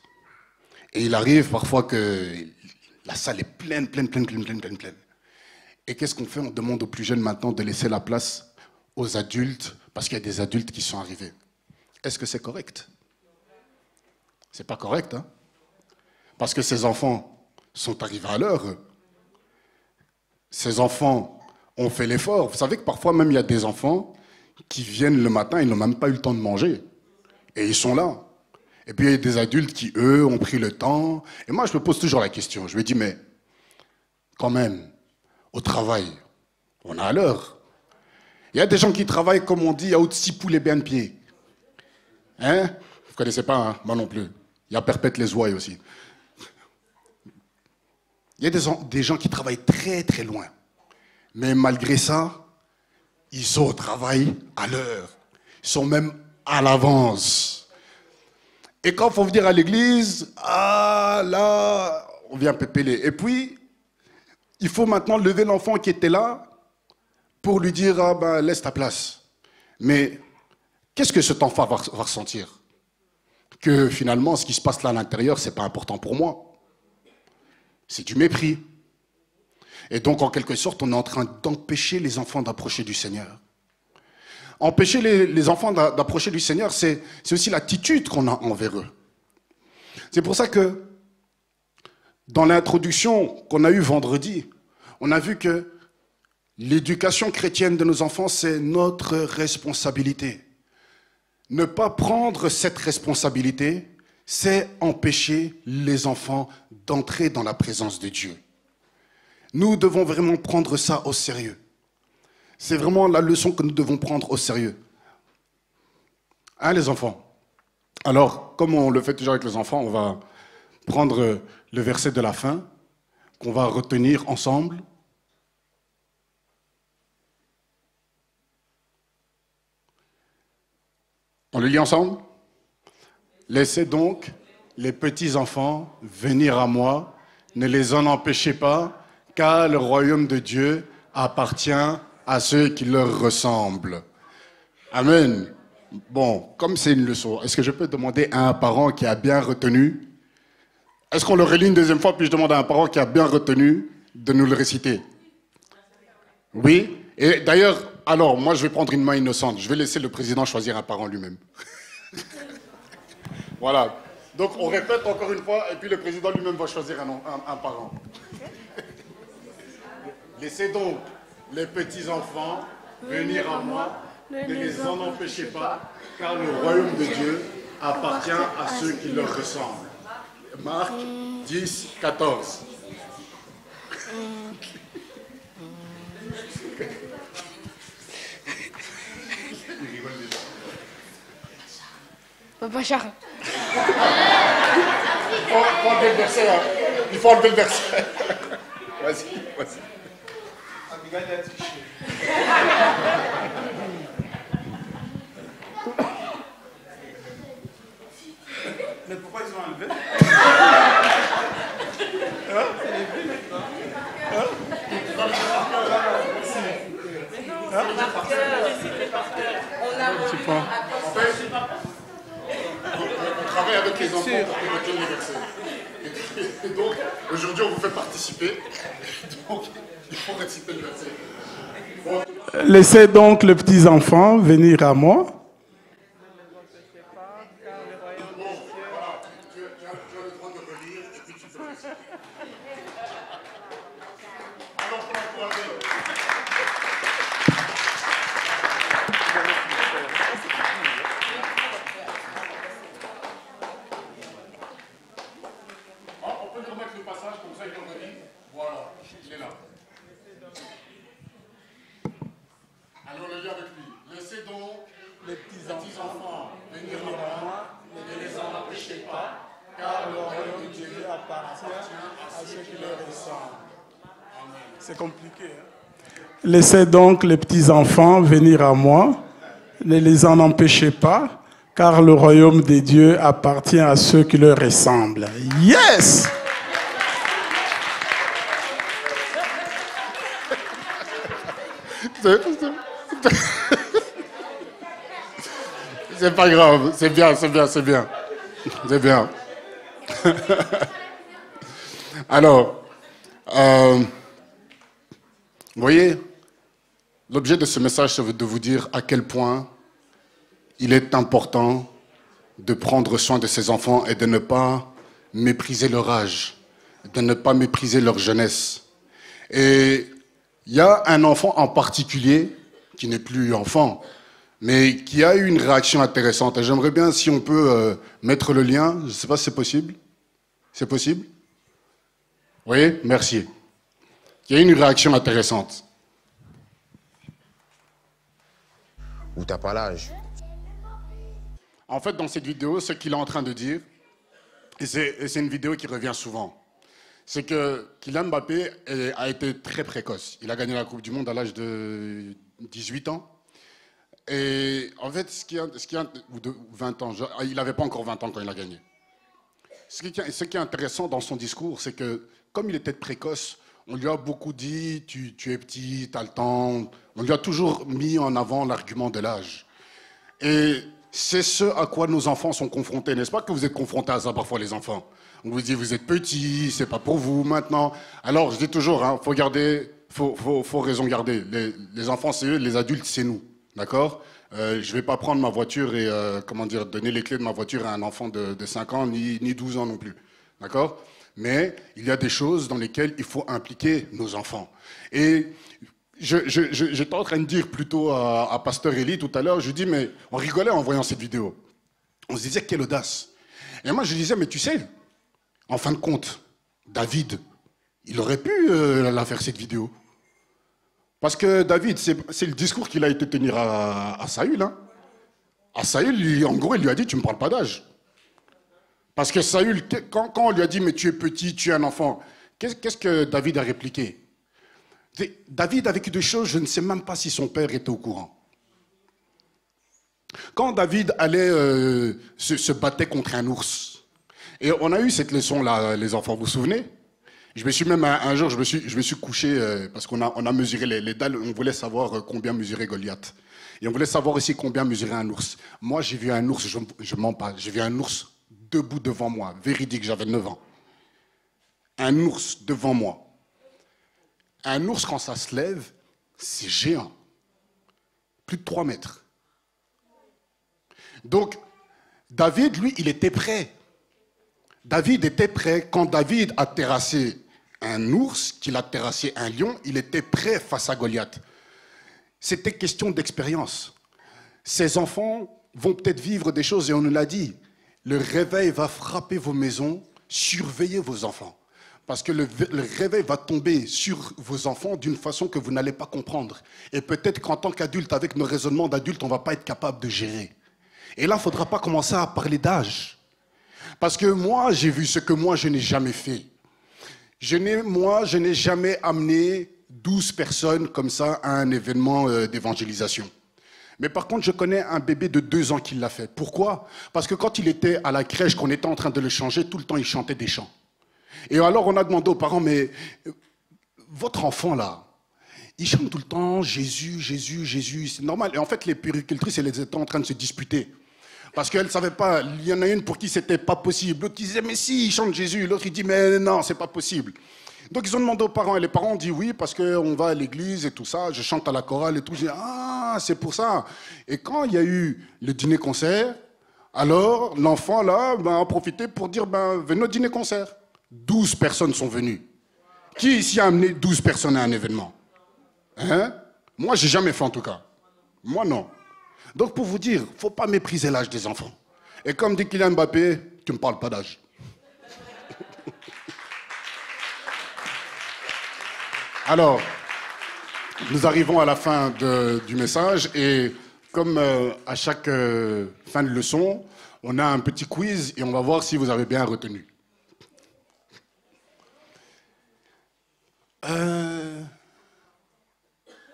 et il arrive parfois que la salle est pleine. Et qu'est-ce qu'on fait? On demande aux plus jeunes maintenant de laisser la place aux adultes, parce qu'il y a des adultes qui sont arrivés. Est-ce que c'est correct? C'est pas correct, hein? Parce que ces enfants sont arrivés à l'heure. Ces enfants ont fait l'effort. Vous savez que parfois même il y a des enfants qui viennent le matin, ils n'ont même pas eu le temps de manger. Et ils sont là. Et puis il y a des adultes qui, eux, ont pris le temps. Et moi, je me pose toujours la question. Je me dis, mais quand même, au travail, on a à l'heure. Il y a des gens qui travaillent, comme on dit, à haute 6 poules et bien de pied. Hein? Vous ne connaissez pas, hein? Moi non plus. Il y a Perpète les ouailles aussi. Il y a des gens qui travaillent très loin. Mais malgré ça, ils sont au travail à l'heure. Ils sont même à l'avance. Et quand il faut venir à l'église, ah là, on vient pépeler. Et puis, il faut maintenant lever l'enfant qui était là pour lui dire, ah ben, laisse ta place. Mais qu'est-ce que cet enfant va ressentir? Que finalement, ce qui se passe là à l'intérieur, ce n'est pas important pour moi. C'est du mépris. Et donc, en quelque sorte, on est en train d'empêcher les enfants d'approcher du Seigneur. Empêcher les enfants d'approcher du Seigneur, c'est aussi l'attitude qu'on a envers eux. C'est pour ça que, dans l'introduction qu'on a eue vendredi, on a vu que l'éducation chrétienne de nos enfants, c'est notre responsabilité. Ne pas prendre cette responsabilité, c'est empêcher les enfants d'entrer dans la présence de Dieu. Nous devons vraiment prendre ça au sérieux. C'est vraiment la leçon que nous devons prendre au sérieux. Hein, les enfants? Alors, comme on le fait toujours avec les enfants, on va prendre le verset de la fin, qu'on va retenir ensemble. On le lit ensemble? Laissez donc les petits enfants venir à moi, ne les en empêchez pas, car le royaume de Dieu appartient à ceux qui leur ressemblent. Amen. Bon, comme c'est une leçon, est-ce que je peux demander à un parent qui a bien retenu? Est-ce qu'on le relit une deuxième fois, puis je demande à un parent qui a bien retenu de nous le réciter? Oui. Et d'ailleurs, alors, moi je vais prendre une main innocente. Je vais laisser le président choisir un parent lui-même. Voilà. Donc on répète encore une fois, et puis le président lui-même va choisir un parent. Laissez donc les petits-enfants venir à moi, ne les en empêchez pas, car le royaume de Dieu appartient à ceux qui leur ressemblent. Marc 10, 14. Il rigole déjà. Papa Charles. Il faut enlever le verset. Hein. Il faut enlever le verset. Vas-y. Abigail a triché. Mais pourquoi ils ont enlevé? On travaille avec les enfants pour retenir les versets. Et donc, aujourd'hui, on vous fait participer. Donc, il faut réciter le verset. Bon. Laissez donc les petits enfants venir à moi. Tu as le droit de relire et puis tu peux réciter. C'est compliqué. Laissez donc les petits-enfants venir à moi. Ne les en empêchez pas, car le royaume des dieux appartient à ceux qui leur ressemblent. Yes! C'est pas grave, c'est bien, c'est bien, c'est bien. C'est bien. Alors, vous voyez, l'objet de ce message, c'est de vous dire à quel point il est important de prendre soin de ses enfants et de ne pas mépriser leur âge, de ne pas mépriser leur jeunesse. Et il y a un enfant en particulier, qui n'est plus enfant, mais qui a eu une réaction intéressante. Et j'aimerais bien, si on peut mettre le lien, je ne sais pas si c'est possible. C'est possible? Oui, merci. Il y a eu une réaction intéressante. Ou t'as pas l'âge. En fait, dans cette vidéo, ce qu'il est en train de dire, et c'est une vidéo qui revient souvent, c'est que Kylian Mbappé a été très précoce. Il a gagné la Coupe du Monde à l'âge de 18 ans. Et en fait, ou de 20 ans, il n'avait pas encore 20 ans quand il a gagné. Ce qui est intéressant dans son discours, c'est que comme il était précoce, on lui a beaucoup dit « tu es petit, tu as le temps ». On lui a toujours mis en avant l'argument de l'âge. Et c'est ce à quoi nos enfants sont confrontés. N'est-ce pas que vous êtes confrontés à ça parfois, les enfants? On vous dit « vous êtes petit, c'est pas pour vous maintenant ». Alors, je dis toujours, faut raison garder. Les enfants, c'est eux, les adultes, c'est nous. D'accord? Je ne vais pas prendre ma voiture et donner les clés de ma voiture à un enfant de 5 ans, ni 12 ans non plus. D'accord? Mais il y a des choses dans lesquelles il faut impliquer nos enfants. Et j'étais en train de dire plutôt à Pasteur Elie tout à l'heure, je lui dis, mais on rigolait en voyant cette vidéo. On se disait, quelle audace. Et moi, je disais, mais tu sais, en fin de compte, David, il aurait pu la faire cette vidéo. Parce que David, c'est le discours qu'il a été tenir à Saül. Hein. À Saül, en gros, il lui a dit, tu ne me parles pas d'âge. Parce que Saül, quand on lui a dit, mais tu es petit, tu es un enfant, qu'est-ce que David a répliqué? David a vécu des choses, je ne sais même pas si son père était au courant. Quand David allait se battait contre un ours, et on a eu cette leçon-là, les enfants, vous vous souvenez? Je me suis même, un jour, je me suis couché, parce qu'on a mesuré les dalles, on voulait savoir combien mesurait Goliath. Et on voulait savoir aussi combien mesurait un ours. Moi, j'ai vu un ours, je mens pas, j'ai vu un ours debout devant moi, véridique, j'avais 9 ans. Un ours devant moi. Un ours, quand ça se lève, c'est géant. Plus de 3 mètres. Donc, David, lui, il était prêt. David était prêt. Quand David a terrassé un ours, qu'il a terrassé un lion, il était prêt face à Goliath. C'était question d'expérience. Ces enfants vont peut-être vivre des choses, et on nous l'a dit. Le réveil va frapper vos maisons, surveillez vos enfants. Parce que le réveil va tomber sur vos enfants d'une façon que vous n'allez pas comprendre. Et peut-être qu'en tant qu'adulte, avec nos raisonnements d'adultes, on ne va pas être capable de gérer. Et là, il ne faudra pas commencer à parler d'âge. Parce que moi, j'ai vu ce que moi, je n'ai jamais fait. Je n'ai jamais amené 12 personnes comme ça à un événement d'évangélisation. Mais par contre, je connais un bébé de 2 ans qui l'a fait. Pourquoi? Parce que quand il était à la crèche, qu'on était en train de le changer, tout le temps, il chantait des chants. Et alors, on a demandé aux parents, mais votre enfant, là, il chante tout le temps Jésus, Jésus, Jésus. C'est normal. Et en fait, les puéricultrices, elles étaient en train de se disputer. Parce qu'elles ne savaient pas. Il y en a une pour qui c'était pas possible. L'autre disait, mais si, il chante Jésus. L'autre, il dit, mais non, c'est pas possible. Donc, ils ont demandé aux parents. Et les parents ont dit, oui, parce qu'on va à l'église et tout ça. Je chante à la chorale et tout. J'ai dit, ah, c'est pour ça. Et quand il y a eu le dîner-concert, alors l'enfant, là, a profité pour dire, venez au dîner-concert. 12 personnes sont venues. Qui ici a amené 12 personnes à un événement? Hein? Moi, j'ai jamais fait en tout cas. Moi, non. Donc, pour vous dire, il ne faut pas mépriser l'âge des enfants. Et comme dit Kylian Mbappé, tu ne me parles pas d'âge. Alors, nous arrivons à la fin du message et comme à chaque fin de leçon, on a un petit quiz et on va voir si vous avez bien retenu.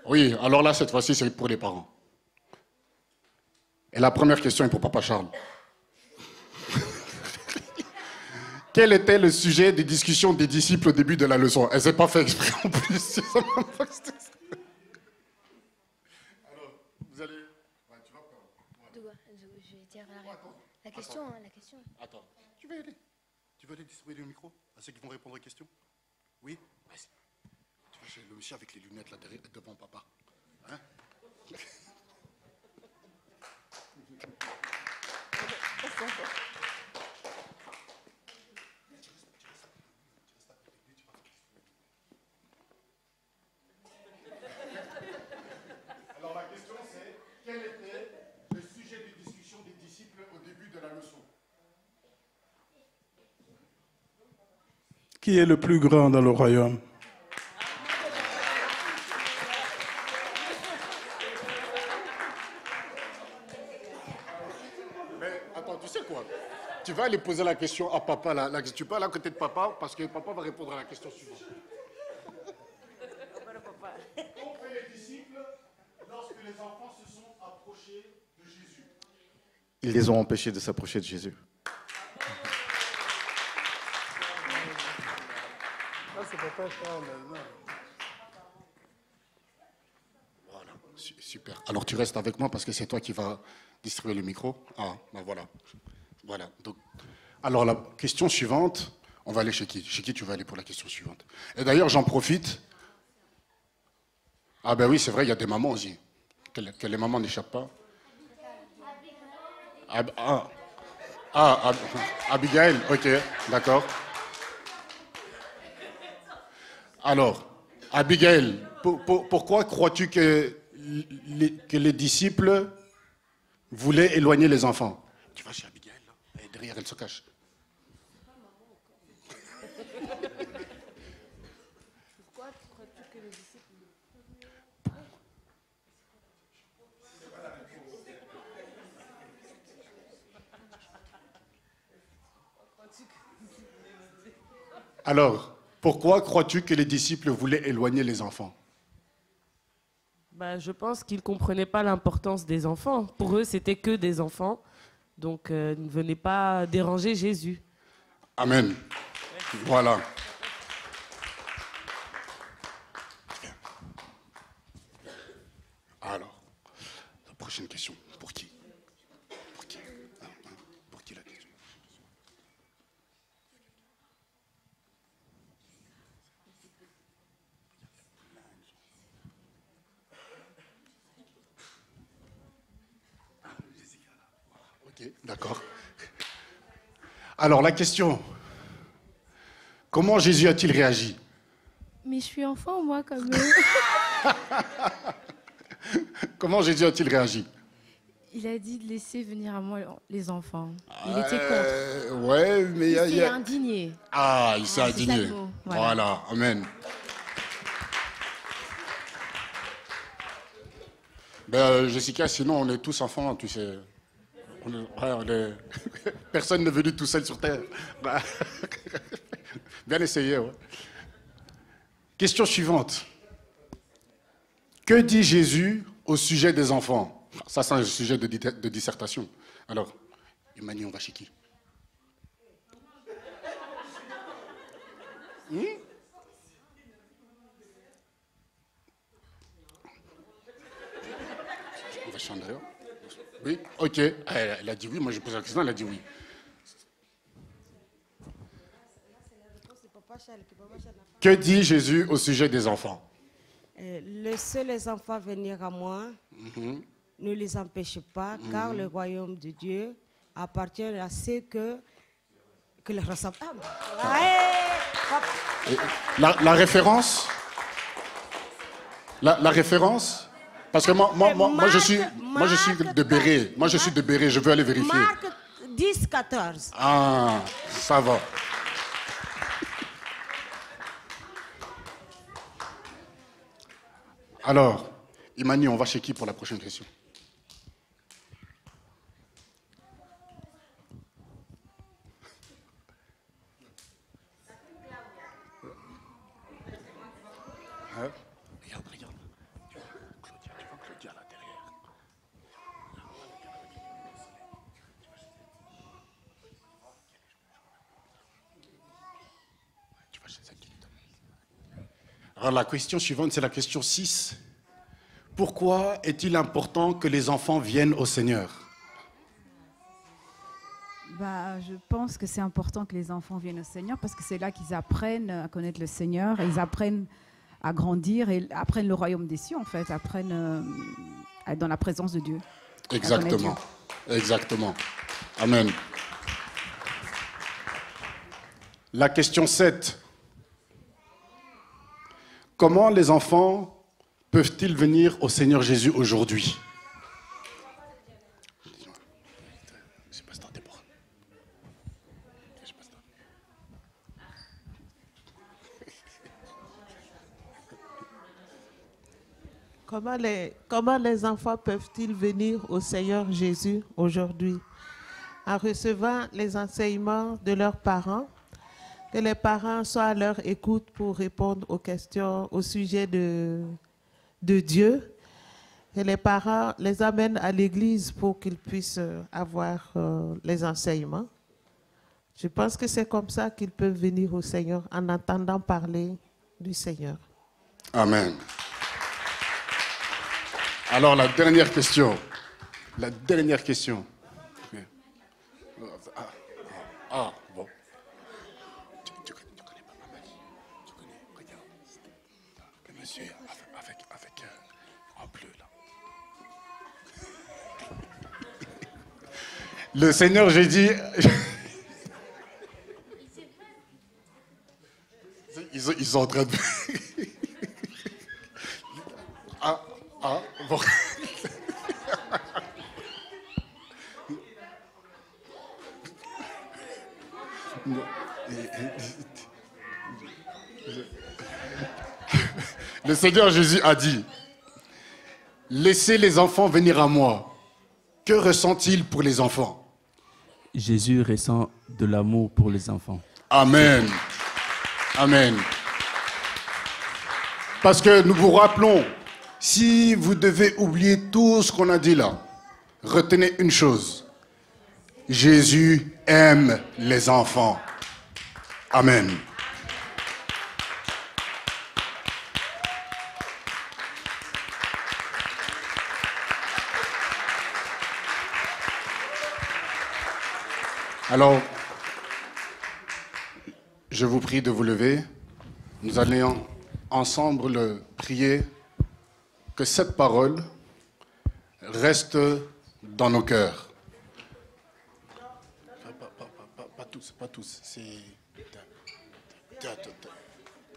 Oui, alors là, cette fois-ci, c'est pour les parents. Et la première question est pour Papa Charles. Quel était le sujet des discussions des disciples au début de la leçon? Elle ne s'est pas fait exprès en plus. Alors, vous allez... Ouais, tu vas pas. Je vais dire la réponse. La question, hein, la question. Attends, tu veux y aller? Tu veux aller distribuer le micro à ceux qui vont répondre aux questions? Oui? Vas-y. Tu vois, j'ai le monsieur avec les lunettes là derrière, devant papa. Hein? Alors la question c'est, quel était le sujet de discussion des disciples au début de la leçon? Qui est le plus grand dans le royaume? Mais attends, tu sais quoi? Tu vas aller poser la question à papa, là. Tu peux aller à côté de papa, parce que papa va répondre à la question suivante. Qu'ont fait les disciples lorsque les enfants se sont approchés de Jésus? Ils les ont empêchés de s'approcher de Jésus. Voilà, super. Alors tu restes avec moi parce que c'est toi qui vas distribuer le micro. Ah, ben voilà. Voilà. Donc, alors la question suivante, on va aller chez qui? Chez qui tu vas aller pour la question suivante? Et d'ailleurs, j'en profite. Ah ben oui, c'est vrai, il y a des mamans aussi. Que les mamans n'échappent pas. Abigail, ok, d'accord. Alors, Abigail, pourquoi crois-tu que les disciples voulaient éloigner les enfants? Tu vas chez Abigail, là, et derrière, elle se cache. Pourquoi crois-tu que les disciples... Alors, pourquoi crois-tu que les disciples voulaient éloigner les enfants? Je pense qu'ils ne comprenaient pas l'importance des enfants. Pour eux, c'était que des enfants. Donc, ne venez pas déranger Jésus. Amen. Voilà. Alors, la prochaine question. Pour qui? Pour qui? Pour qui la question? Ok, d'accord. Alors, la question. Comment Jésus a-t-il réagi? Mais je suis enfant, moi, quand même. Comment Jésus a-t-il réagi? Il a dit de laisser venir à moi les enfants. Il était contre. Ouais, mais Il s'est indigné. Ah, il s'est Ah, c'est ça indigné. le mot, Voilà, amen. Jessica, sinon on est tous enfants, tu sais. Personne n'est venu tout seul sur terre. Bien essayé, ouais. Question suivante. Que dit Jésus au sujet des enfants? Ça, c'est un sujet de dissertation. Alors, Emmanuel, on va chez qui? On va chez Andrea? Oui, ok. Elle a dit oui, moi j'ai posé la question, elle a dit oui. Que dit Jésus au sujet des enfants? Laissez les enfants venir à moi, ne les empêchez pas, car le royaume de Dieu appartient à ceux que les ressemblent. La référence? La référence? Parce que moi je suis de Béret. Moi je suis de Béret, je veux aller vérifier. Marc 10, 14. Ah, ça va. Alors, Imani, on va chez qui pour la prochaine question? Regarde. Alors la question suivante, c'est la question 6. Pourquoi est-il important que les enfants viennent au Seigneur? Je pense que c'est important que les enfants viennent au Seigneur parce que c'est là qu'ils apprennent à connaître le Seigneur et ils apprennent à grandir et apprennent le royaume des cieux en fait, apprennent à être dans la présence de Dieu. Exactement. Exactement. Amen. La question 7. Comment les enfants peuvent-ils venir au Seigneur Jésus aujourd'hui? Comment les enfants peuvent-ils venir au Seigneur Jésus aujourd'hui? En recevant les enseignements de leurs parents, que les parents soient à leur écoute pour répondre aux questions au sujet de Dieu, que les parents les amènent à l'église pour qu'ils puissent avoir les enseignements. Je pense que c'est comme ça qu'ils peuvent venir au Seigneur, en entendant parler du Seigneur. Amen. Alors, la dernière question. La dernière question. Bon. Tu connais pas ma manie. Tu connais, regarde. Le monsieur avec en bleu, là. Le Seigneur, j'ai dit... Ils sont en train de... Bon. Le Seigneur Jésus a dit, laissez les enfants venir à moi. Que ressent-il pour les enfants? Jésus ressent de l'amour pour les enfants. Amen. Amen. Parce que nous vous rappelons, si vous devez oublier tout ce qu'on a dit là, retenez une chose. Jésus aime les enfants. Amen. Alors, je vous prie de vous lever. Nous allons ensemble prier que cette parole reste dans nos cœurs. Pas tous, c'est...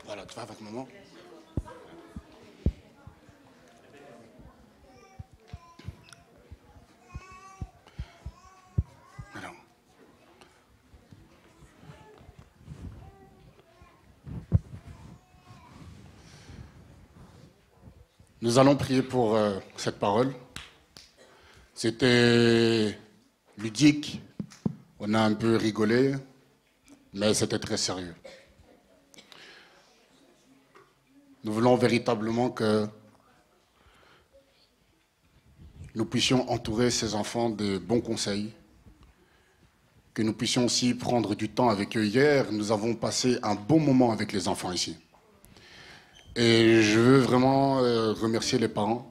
Voilà, tu vas avec maman. Alors. Nous allons prier pour cette parole. C'était ludique, on a un peu rigolé, mais c'était très sérieux. Nous voulons véritablement que nous puissions entourer ces enfants de bons conseils, que nous puissions aussi prendre du temps avec eux. Hier, nous avons passé un bon moment avec les enfants ici. Et je veux vraiment remercier les parents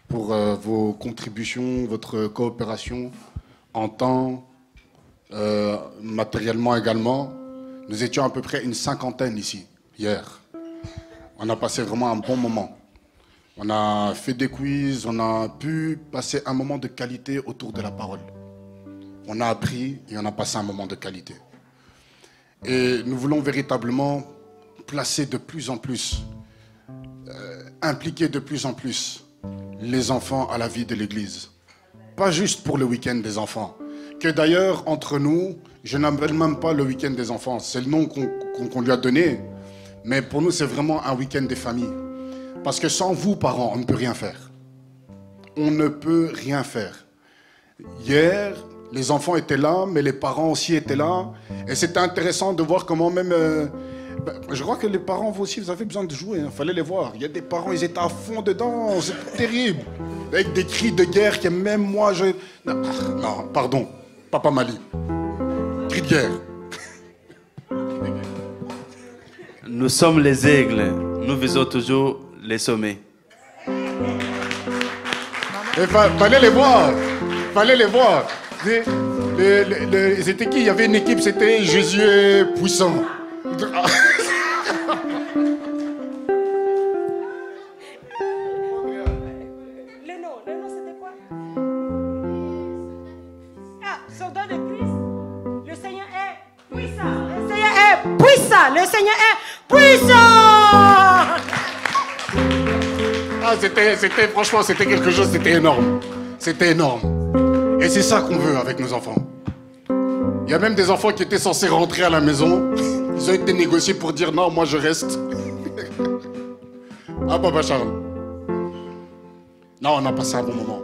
pour vos contributions, votre coopération en temps, matériellement également. Nous étions à peu près une 50aine ici, hier. On a passé vraiment un bon moment. On a fait des quiz, on a pu passer un moment de qualité autour de la parole. On a appris et on a passé un moment de qualité. Et nous voulons véritablement placer de plus en plus, impliquer de plus en plus les enfants à la vie de l'Église. Pas juste pour le week-end des enfants. Que d'ailleurs, entre nous, je n'appelle même pas le week-end des enfants. C'est le nom qu'on lui a donné. Mais pour nous, c'est vraiment un week-end des familles. Parce que sans vous, parents, on ne peut rien faire. On ne peut rien faire. Hier, les enfants étaient là, mais les parents aussi étaient là. Et c'était intéressant de voir comment même... je crois que les parents, vous aussi, vous avez besoin de jouer. Il fallait les voir. Il y a des parents, ils étaient à fond dedans. C'est terrible. Avec des cris de guerre que même moi, je... Non, pardon. Papa Mali. Cris de guerre. Nous sommes les aigles. nous visons toujours les sommets. Fallait les voir. Fallait les voir. C'était qui? Il y avait une équipe, c'était Jésus est puissant. Le Seigneur est puissant. Ah, franchement, c'était quelque chose, c'était énorme. C'était énorme. Et c'est ça qu'on veut avec nos enfants. Il y a même des enfants qui étaient censés rentrer à la maison. Ils ont été négociés pour dire non, moi je reste. Ah, Papa Charles. Non, on a passé un bon moment.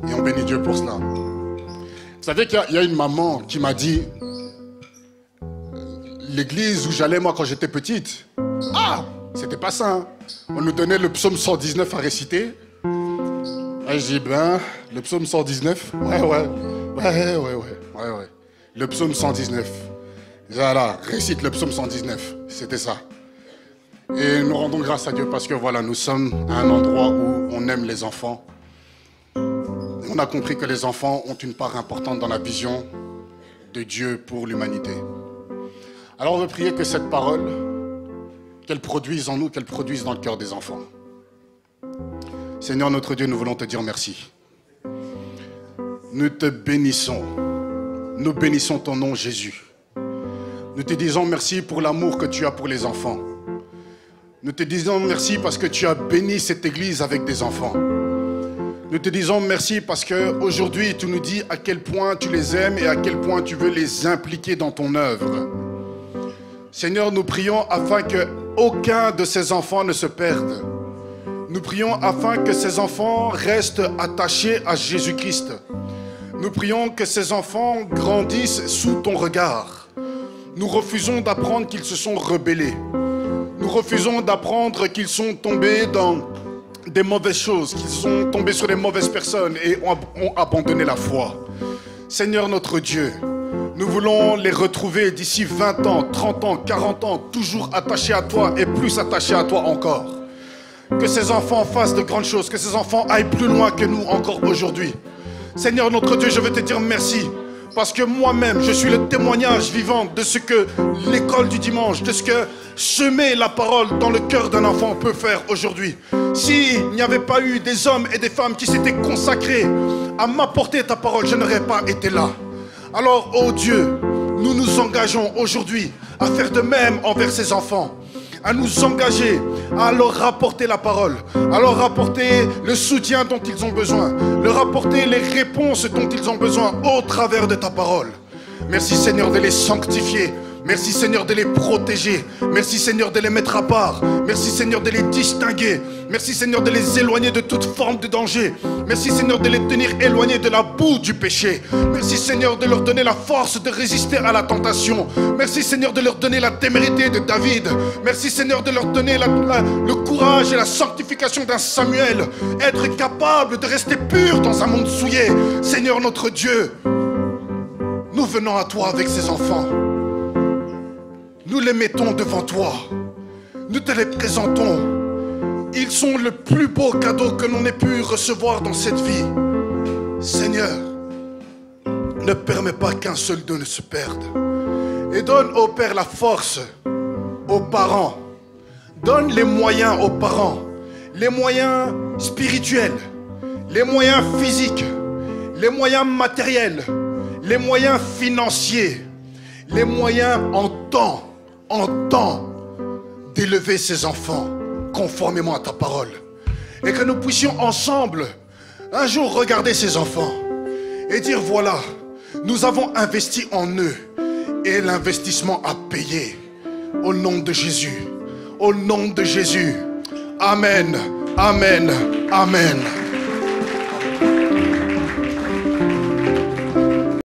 Et on bénit Dieu pour cela. Vous savez qu'il y a une maman qui m'a dit, l'église où j'allais moi quand j'étais petite, c'était pas ça. Hein. On nous donnait le psaume 119 à réciter. Et je dis, le psaume 119, ouais. Le psaume 119. Voilà, récite le psaume 119. C'était ça. Et nous rendons grâce à Dieu parce que voilà, nous sommes à un endroit où on aime les enfants. On a compris que les enfants ont une part importante dans la vision de Dieu pour l'humanité. Alors on veut prier que cette parole, qu'elle produise en nous, qu'elle produise dans le cœur des enfants. Seigneur notre Dieu, nous voulons te dire merci. Nous te bénissons. Nous bénissons ton nom Jésus. Nous te disons merci pour l'amour que tu as pour les enfants. Nous te disons merci parce que tu as béni cette église avec des enfants. Nous te disons merci parce qu'aujourd'hui tu nous dis à quel point tu les aimes et à quel point tu veux les impliquer dans ton œuvre. Seigneur, nous prions afin qu'aucun de ces enfants ne se perde. Nous prions afin que ces enfants restent attachés à Jésus-Christ. Nous prions que ces enfants grandissent sous ton regard. Nous refusons d'apprendre qu'ils se sont rebellés. Nous refusons d'apprendre qu'ils sont tombés dans des mauvaises choses, qu'ils sont tombés sur des mauvaises personnes et ont abandonné la foi. Seigneur notre Dieu, nous voulons les retrouver d'ici 20 ans, 30 ans, 40 ans, toujours attachés à toi et plus attachés à toi encore. Que ces enfants fassent de grandes choses, que ces enfants aillent plus loin que nous encore aujourd'hui. Seigneur notre Dieu, je veux te dire merci. Parce que moi-même, je suis le témoignage vivant de ce que l'école du dimanche, de ce que semer la parole dans le cœur d'un enfant peut faire aujourd'hui. S'il n'y avait pas eu des hommes et des femmes qui s'étaient consacrés à m'apporter ta parole, je n'aurais pas été là. Alors, ô Dieu, nous nous engageons aujourd'hui à faire de même envers ces enfants, à nous engager à leur rapporter la parole, à leur rapporter le soutien dont ils ont besoin, leur apporter les réponses dont ils ont besoin au travers de ta parole. Merci Seigneur de les sanctifier. Merci Seigneur de les protéger. Merci Seigneur de les mettre à part. Merci Seigneur de les distinguer. Merci Seigneur de les éloigner de toute forme de danger. Merci Seigneur de les tenir éloignés de la boue du péché. Merci Seigneur de leur donner la force de résister à la tentation. Merci Seigneur de leur donner la témérité de David. Merci Seigneur de leur donner le courage et la sanctification d'un Samuel. Être capable de rester pur dans un monde souillé. Seigneur notre Dieu, nous venons à toi avec ces enfants. Nous les mettons devant toi. Nous te les présentons. Ils sont le plus beau cadeau que l'on ait pu recevoir dans cette vie. Seigneur, ne permets pas qu'un seul d'eux ne se perde. Et donne au Père la force aux parents. Donne les moyens aux parents. Les moyens spirituels. Les moyens physiques. Les moyens matériels. Les moyens financiers. Les moyens en temps d'élever ces enfants conformément à ta parole. Et que nous puissions ensemble un jour regarder ces enfants et dire voilà, nous avons investi en eux et l'investissement a payé. Au nom de Jésus. Au nom de Jésus. Amen. Amen. Amen.